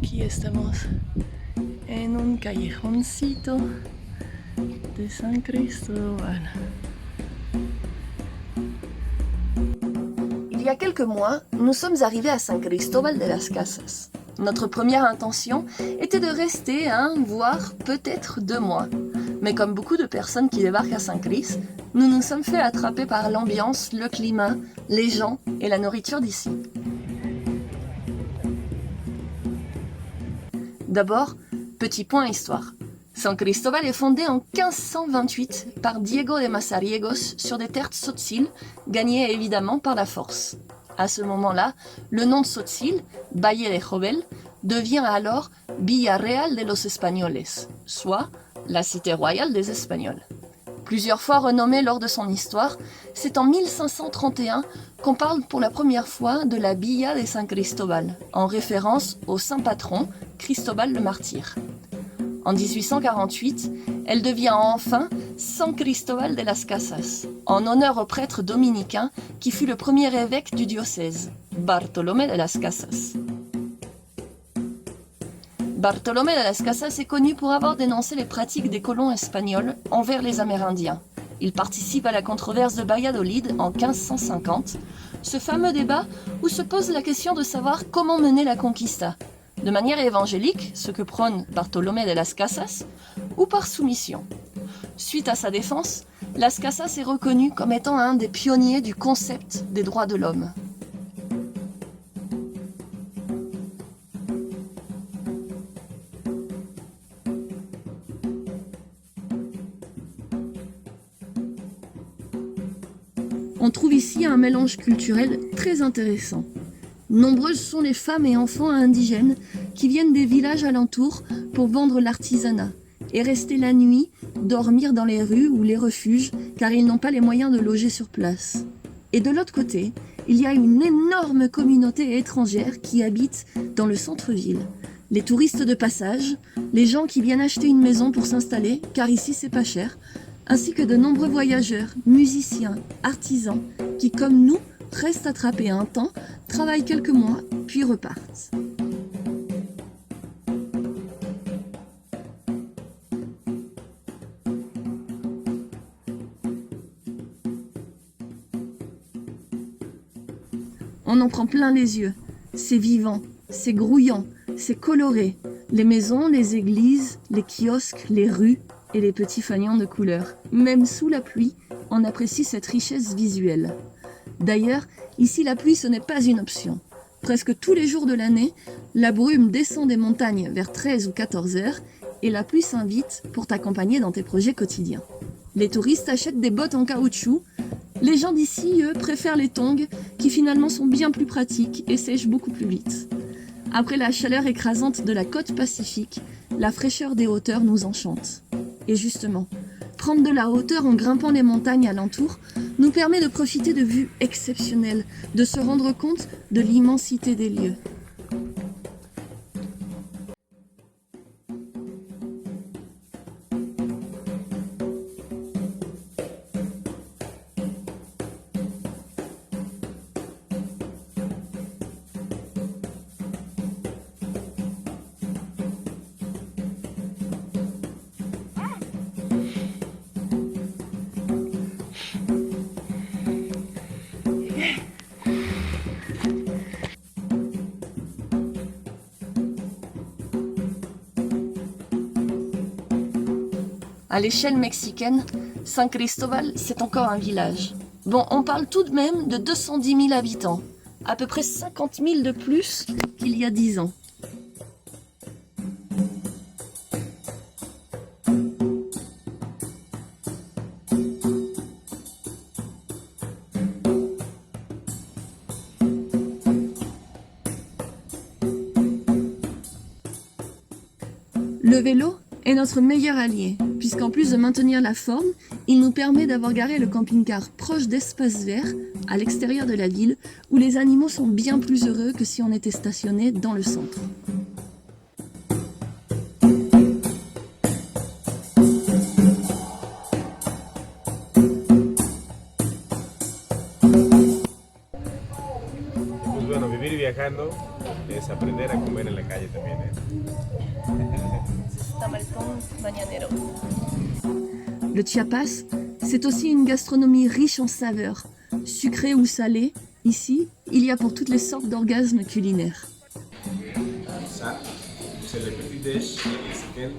Aquí estamos en un callejoncito de San Cristóbal. Il y a quelques mois, nous sommes arrivés à San Cristóbal de las Casas. Notre première intention était de rester 1, voire peut-être 2 mois. Mais comme beaucoup de personnes qui débarquent à San Cris, nous nous sommes fait attraper par l'ambiance, le climat, les gens et la nourriture d'ici. D'abord, petit point histoire. San Cristóbal est fondé en 1528 par Diego de Mazariegos sur des terres Tzotzil, gagnées évidemment par la force. À ce moment-là, le nom de Tzotzil, Valle de Jovel, devient alors Villarreal de los Españoles, soit la cité royale des Espagnols. Plusieurs fois renommée lors de son histoire, c'est en 1531 qu'on parle pour la première fois de la Villa de San Cristóbal, en référence au saint patron Cristóbal le Martyr. En 1848, elle devient enfin San Cristóbal de las Casas, en honneur au prêtre dominicain qui fut le premier évêque du diocèse, Bartolomé de las Casas. Bartolomé de las Casas est connu pour avoir dénoncé les pratiques des colons espagnols envers les Amérindiens. Il participe à la controverse de Valladolid en 1550, ce fameux débat où se pose la question de savoir comment mener la conquista, de manière évangélique, ce que prône Bartolomé de las Casas, ou par soumission. Suite à sa défense, Las Casas est reconnu comme étant un des pionniers du concept des droits de l'homme. On trouve ici un mélange culturel très intéressant. Nombreuses sont les femmes et enfants indigènes qui viennent des villages alentours pour vendre l'artisanat et rester la nuit, dormir dans les rues ou les refuges car ils n'ont pas les moyens de loger sur place. Et de l'autre côté, il y a une énorme communauté étrangère qui habite dans le centre-ville. Les touristes de passage, les gens qui viennent acheter une maison pour s'installer car ici c'est pas cher, ainsi que de nombreux voyageurs, musiciens, artisans qui, comme nous, restent attrapés un temps, travaillent quelques mois, puis repartent. On en prend plein les yeux. C'est vivant, c'est grouillant, c'est coloré. Les maisons, les églises, les kiosques, les rues et les petits fanions de couleurs. Même sous la pluie, on apprécie cette richesse visuelle. D'ailleurs, ici la pluie ce n'est pas une option. Presque tous les jours de l'année, la brume descend des montagnes vers 13 ou 14 heures et la pluie s'invite pour t'accompagner dans tes projets quotidiens. Les touristes achètent des bottes en caoutchouc. Les gens d'ici, eux, préfèrent les tongs qui finalement sont bien plus pratiques et sèchent beaucoup plus vite. Après la chaleur écrasante de la côte pacifique, la fraîcheur des hauteurs nous enchante. Et justement, prendre de la hauteur en grimpant les montagnes alentour nous permet de profiter de vues exceptionnelles, de se rendre compte de l'immensité des lieux. À l'échelle mexicaine, San Cristóbal, c'est encore un village. Bon, on parle tout de même de 210 000 habitants, à peu près 50 000 de plus qu'il y a 10 ans. Le vélo est notre meilleur allié, puisqu'en plus de maintenir la forme, il nous permet d'avoir garé le camping-car proche d'espaces verts, à l'extérieur de la ville, où les animaux sont bien plus heureux que si on était stationné dans le centre. Pues bueno, vivir viajando es aprender a comer en la calle también, ¿eh? Le Chiapas, c'est aussi une gastronomie riche en saveurs, sucrée ou salée. Ici, il y a pour toutes les sortes d'orgasmes culinaires. Ça, c'est le petit déj mexicain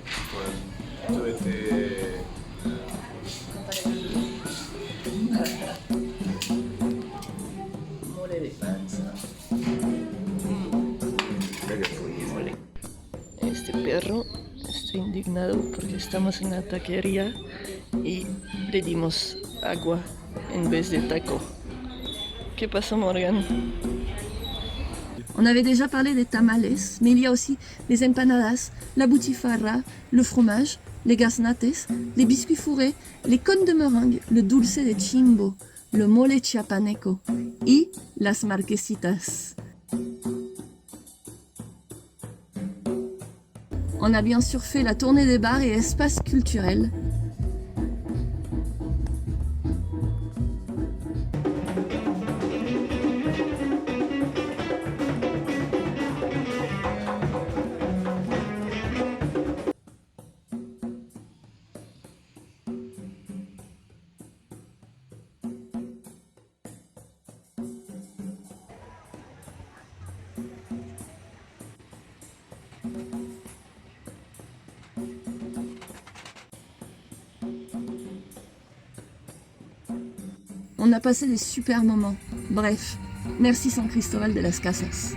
quand tu étais... Mole de panza. Este perro está indignado porque estamos en la taquería y le dimos agua en vez de taco. ¿Qué pasó, Morgan? On avait déjà parlé des tamales, mais il y a aussi les empanadas, la butifarra, le fromage, les gaznates, les biscuits fourrés, les cônes de meringue, le dulce de chimbo, le mole chiapaneco y las marquesitas. On a bien sûr fait la tournée des bars et espaces culturels. On a passé des super moments. Bref, merci San Cristóbal de las Casas.